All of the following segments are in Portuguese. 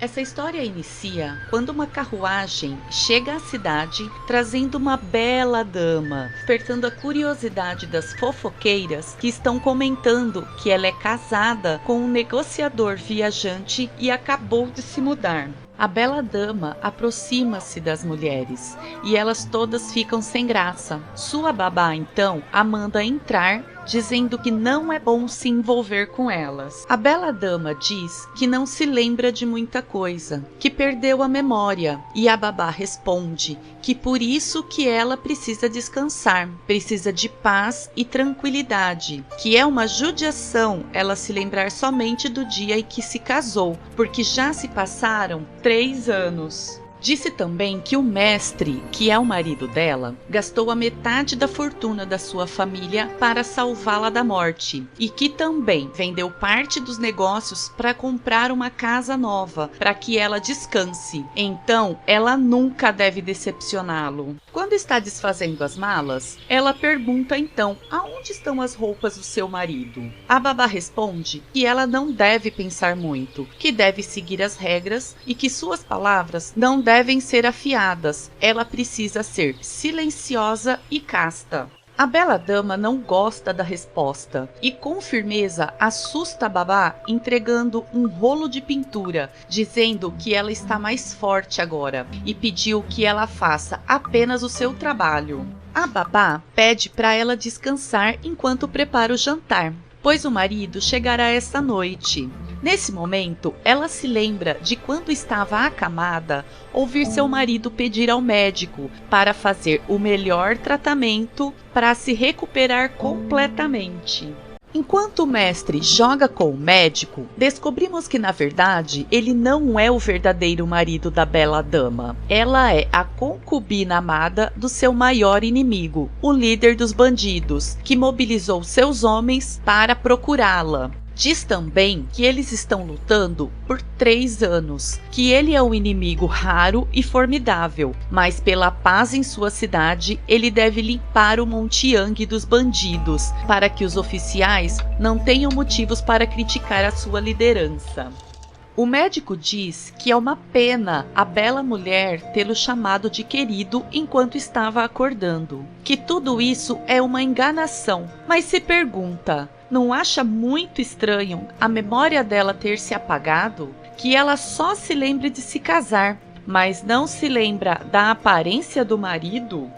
Essa história inicia quando uma carruagem chega à cidade trazendo uma bela dama, despertando a curiosidade das fofoqueiras que estão comentando que ela é casada com um negociador viajante e acabou de se mudar. A bela dama aproxima-se das mulheres e elas todas ficam sem graça. Sua babá então a manda entrar, dizendo que não é bom se envolver com elas. A bela dama diz que não se lembra de muita coisa, que perdeu a memória, e a babá responde que por isso que ela precisa descansar, precisa de paz e tranquilidade, que é uma judiação ela se lembrar somente do dia em que se casou, porque já se passaram 3 anos. Disse também que o mestre, que é o marido dela, gastou a metade da fortuna da sua família para salvá-la da morte e que também vendeu parte dos negócios para comprar uma casa nova, para que ela descanse. Então, ela nunca deve decepcioná-lo. Quando está desfazendo as malas, ela pergunta então aonde estão as roupas do seu marido. A babá responde que ela não deve pensar muito, que deve seguir as regras e que suas palavras não devem ser afiadas, ela precisa ser silenciosa e casta. A bela dama não gosta da resposta e com firmeza assusta a babá entregando um rolo de pintura, dizendo que ela está mais forte agora e pediu que ela faça apenas o seu trabalho. A babá pede para ela descansar enquanto prepara o jantar, pois o marido chegará essa noite. Nesse momento, ela se lembra de quando estava acamada, ouvir seu marido pedir ao médico para fazer o melhor tratamento para se recuperar completamente. Enquanto o mestre joga com o médico, descobrimos que na verdade ele não é o verdadeiro marido da bela dama. Ela é a concubina amada do seu maior inimigo, o líder dos bandidos, que mobilizou seus homens para procurá-la. Diz também que eles estão lutando por 3 anos, que ele é um inimigo raro e formidável, mas pela paz em sua cidade, ele deve limpar o Monte Yang dos bandidos, para que os oficiais não tenham motivos para criticar a sua liderança. O médico diz que é uma pena a bela mulher tê-lo chamado de querido enquanto estava acordando, que tudo isso é uma enganação, mas se pergunta: não acha muito estranho a memória dela ter se apagado? Que ela só se lembre de se casar, mas não se lembra da aparência do marido?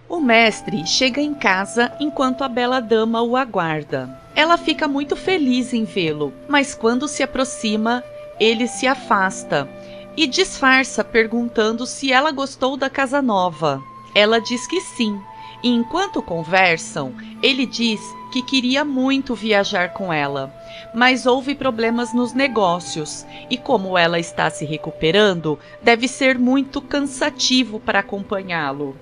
O mestre chega em casa enquanto a bela dama o aguarda. Ela fica muito feliz em vê-lo, mas quando se aproxima, ele se afasta e disfarça perguntando se ela gostou da casa nova. Ela diz que sim, e enquanto conversam, ele diz que queria muito viajar com ela, mas houve problemas nos negócios e como ela está se recuperando, deve ser muito cansativo para acompanhá-lo.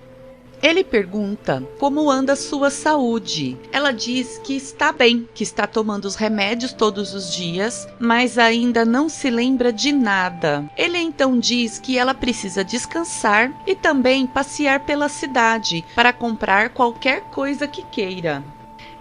Ele pergunta como anda sua saúde. Ela diz que está bem, que está tomando os remédios todos os dias, mas ainda não se lembra de nada. Ele então diz que ela precisa descansar e também passear pela cidade para comprar qualquer coisa que queira.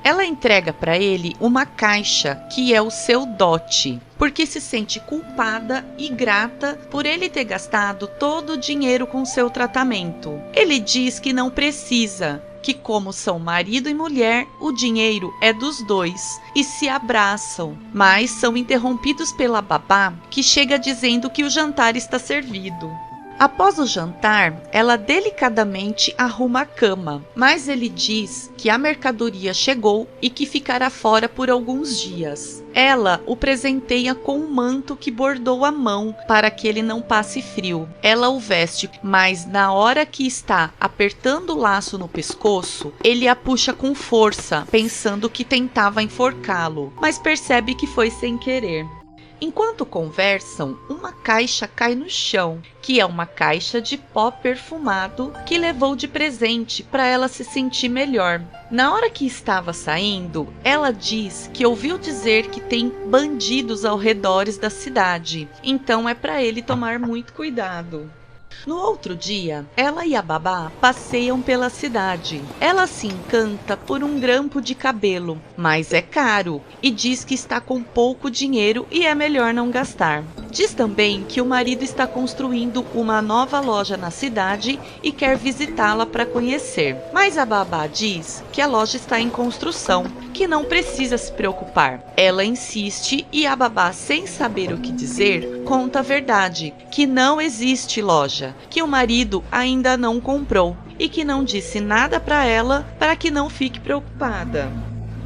Ela entrega para ele uma caixa que é o seu dote, porque se sente culpada e grata por ele ter gastado todo o dinheiro com seu tratamento. Ele diz que não precisa, que como são marido e mulher, o dinheiro é dos dois e se abraçam, mas são interrompidos pela babá, que chega dizendo que o jantar está servido. Após o jantar, ela delicadamente arruma a cama, mas ele diz que a mercadoria chegou e que ficará fora por alguns dias. Ela o presenteia com um manto que bordou à mão para que ele não passe frio. Ela o veste, mas na hora que está apertando o laço no pescoço, ele a puxa com força, pensando que tentava enforcá-lo, mas percebe que foi sem querer. Enquanto conversam, uma caixa cai no chão, que é uma caixa de pó perfumado que levou de presente para ela se sentir melhor. Na hora que estava saindo, ela diz que ouviu dizer que tem bandidos ao redor da cidade, então é para ele tomar muito cuidado. No outro dia, ela e a babá passeiam pela cidade. Ela se encanta por um grampo de cabelo, mas é caro, e diz que está com pouco dinheiro e é melhor não gastar. Diz também que o marido está construindo uma nova loja na cidade e quer visitá-la para conhecer. Mas a babá diz que a loja está em construção, que não precisa se preocupar. Ela insiste e a babá, sem saber o que dizer, conta a verdade, que não existe loja, que o marido ainda não comprou e que não disse nada para ela para que não fique preocupada.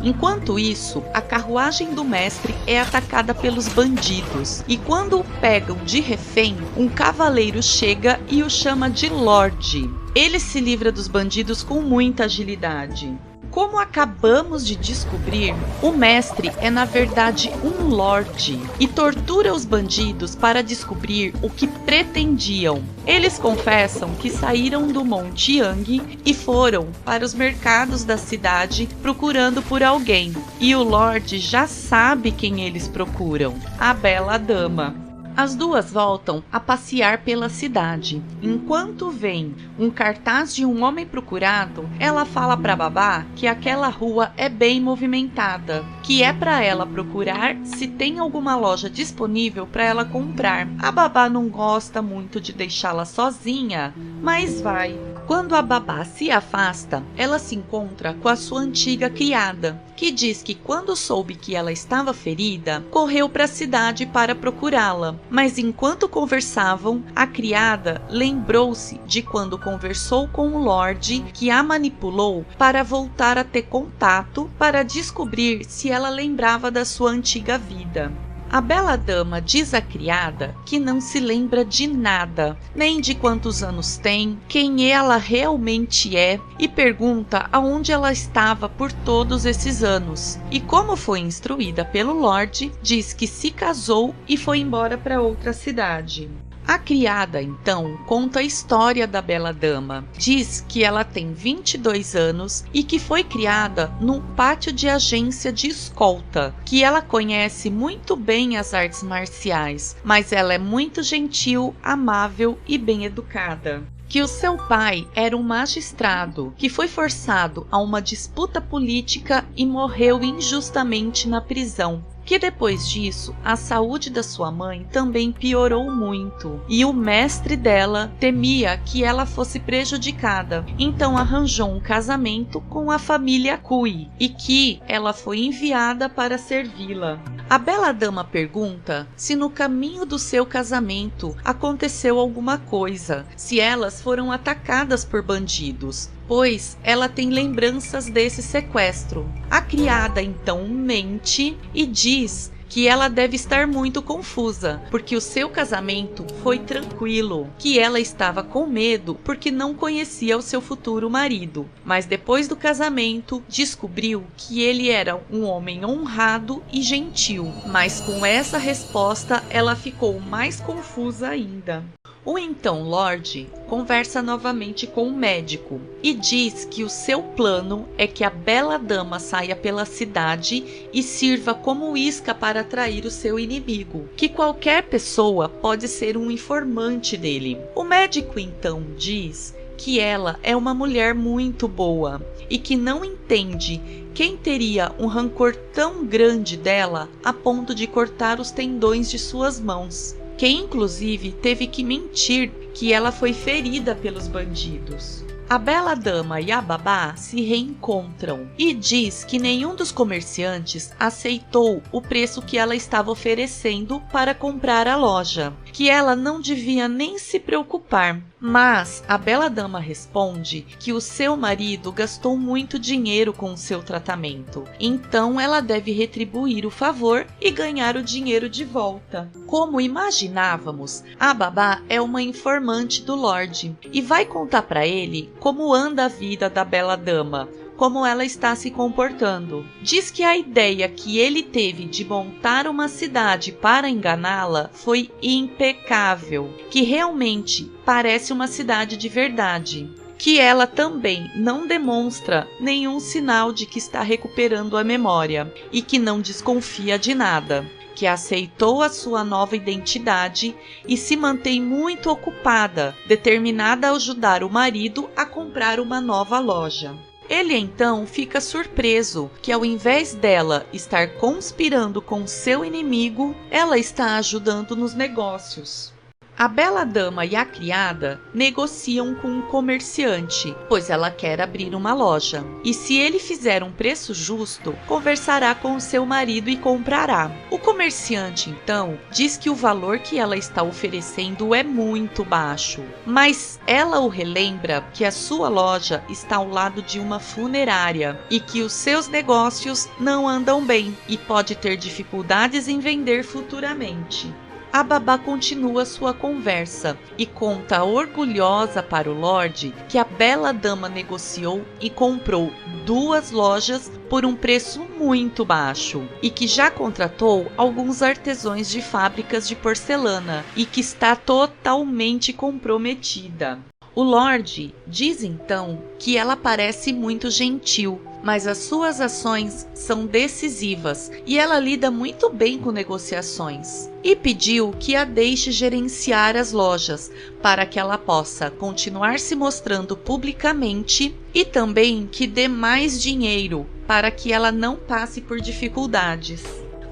Enquanto isso, a carruagem do mestre é atacada pelos bandidos e quando o pegam de refém, um cavaleiro chega e o chama de Lorde. Ele se livra dos bandidos com muita agilidade. Como acabamos de descobrir, o mestre é na verdade um lorde e tortura os bandidos para descobrir o que pretendiam. Eles confessam que saíram do Monte Yang e foram para os mercados da cidade procurando por alguém. E o lorde já sabe quem eles procuram: a bela dama. As duas voltam a passear pela cidade. Enquanto vem um cartaz de um homem procurado, ela fala para babá que aquela rua é bem movimentada, que é para ela procurar se tem alguma loja disponível para ela comprar. A babá não gosta muito de deixá-la sozinha, mas vai. Quando a babá se afasta, ela se encontra com a sua antiga criada, que diz que quando soube que ela estava ferida, correu para a cidade para procurá-la. Mas enquanto conversavam, a criada lembrou-se de quando conversou com o Lorde, que a manipulou para voltar a ter contato para descobrir se ela lembrava da sua antiga vida. A bela dama diz à criada que não se lembra de nada, nem de quantos anos tem, quem ela realmente é, e pergunta aonde ela estava por todos esses anos. E como foi instruída pelo Lorde, diz que se casou e foi embora para outra cidade. A criada, então, conta a história da bela dama. Diz que ela tem 22 anos e que foi criada num pátio de agência de escolta, que ela conhece muito bem as artes marciais, mas ela é muito gentil, amável e bem educada. Que o seu pai era um magistrado que foi forçado a uma disputa política e morreu injustamente na prisão. Que depois disso, a saúde da sua mãe também piorou muito e o mestre dela temia que ela fosse prejudicada, então arranjou um casamento com a família Cui e que ela foi enviada para servi-la. A bela dama pergunta se no caminho do seu casamento aconteceu alguma coisa, se elas foram atacadas por bandidos, pois ela tem lembranças desse sequestro. A criada então mente e diz que ela deve estar muito confusa, porque o seu casamento foi tranquilo, que ela estava com medo porque não conhecia o seu futuro marido, mas depois do casamento descobriu que ele era um homem honrado e gentil. Mas com essa resposta ela ficou mais confusa ainda. O então Lorde conversa novamente com o médico e diz que o seu plano é que a bela dama saia pela cidade e sirva como isca para atrair o seu inimigo, que qualquer pessoa pode ser um informante dele. O médico então diz que ela é uma mulher muito boa e que não entende quem teria um rancor tão grande dela a ponto de cortar os tendões de suas mãos, que inclusive teve que mentir que ela foi ferida pelos bandidos. A bela dama e a babá se reencontram e diz que nenhum dos comerciantes aceitou o preço que ela estava oferecendo para comprar a loja, que ela não devia nem se preocupar. Mas a bela dama responde que o seu marido gastou muito dinheiro com o seu tratamento, então ela deve retribuir o favor e ganhar o dinheiro de volta. Como imaginávamos, a babá é uma informante do Lorde e vai contar para ele como anda a vida da bela dama, como ela está se comportando. Diz que a ideia que ele teve de montar uma cidade para enganá-la foi impecável, que realmente parece uma cidade de verdade, que ela também não demonstra nenhum sinal de que está recuperando a memória e que não desconfia de nada, que aceitou a sua nova identidade e se mantém muito ocupada, determinada a ajudar o marido a comprar uma nova loja. Ele então fica surpreso que, ao invés dela estar conspirando com seu inimigo, ela está ajudando nos negócios. A bela dama e a criada negociam com um comerciante, pois ela quer abrir uma loja. E se ele fizer um preço justo, conversará com o seu marido e comprará. O comerciante, então, diz que o valor que ela está oferecendo é muito baixo, mas ela o relembra que a sua loja está ao lado de uma funerária e que os seus negócios não andam bem e pode ter dificuldades em vender futuramente. A babá continua sua conversa e conta orgulhosa para o Lorde que a bela dama negociou e comprou 2 lojas por um preço muito baixo e que já contratou alguns artesãos de fábricas de porcelana e que está totalmente comprometida. O Lorde diz então que ela parece muito gentil, mas as suas ações são decisivas e ela lida muito bem com negociações. E pediu que a deixe gerenciar as lojas para que ela possa continuar se mostrando publicamente e também que dê mais dinheiro para que ela não passe por dificuldades.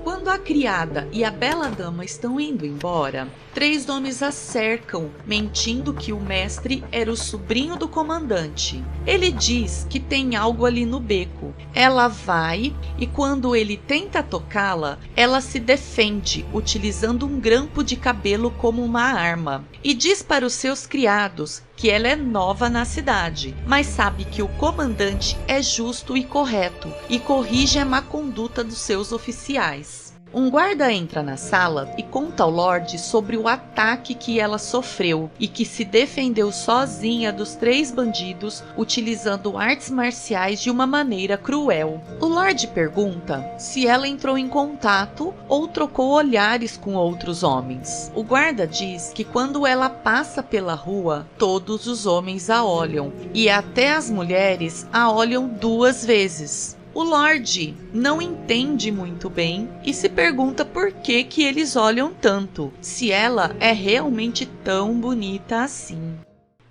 Quando a criada e a bela dama estão indo embora, 3 homens a cercam, mentindo que o mestre era o sobrinho do comandante. Ele diz que tem algo ali no beco. Ela vai e, quando ele tenta tocá-la, ela se defende utilizando um grampo de cabelo como uma arma. E diz para os seus criados que ela é nova na cidade, mas sabe que o comandante é justo e correto e corrige a má conduta dos seus oficiais. Um guarda entra na sala e conta ao Lorde sobre o ataque que ela sofreu e que se defendeu sozinha dos 3 bandidos utilizando artes marciais de uma maneira cruel. O Lorde pergunta se ela entrou em contato ou trocou olhares com outros homens. O guarda diz que quando ela passa pela rua, todos os homens a olham e até as mulheres a olham 2 vezes. O Lorde não entende muito bem e se pergunta por que eles olham tanto, se ela é realmente tão bonita assim.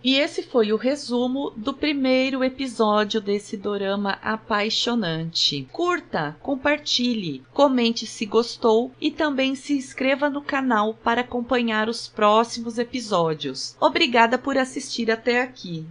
E esse foi o resumo do primeiro episódio desse dorama apaixonante. Curta, compartilhe, comente se gostou e também se inscreva no canal para acompanhar os próximos episódios. Obrigada por assistir até aqui.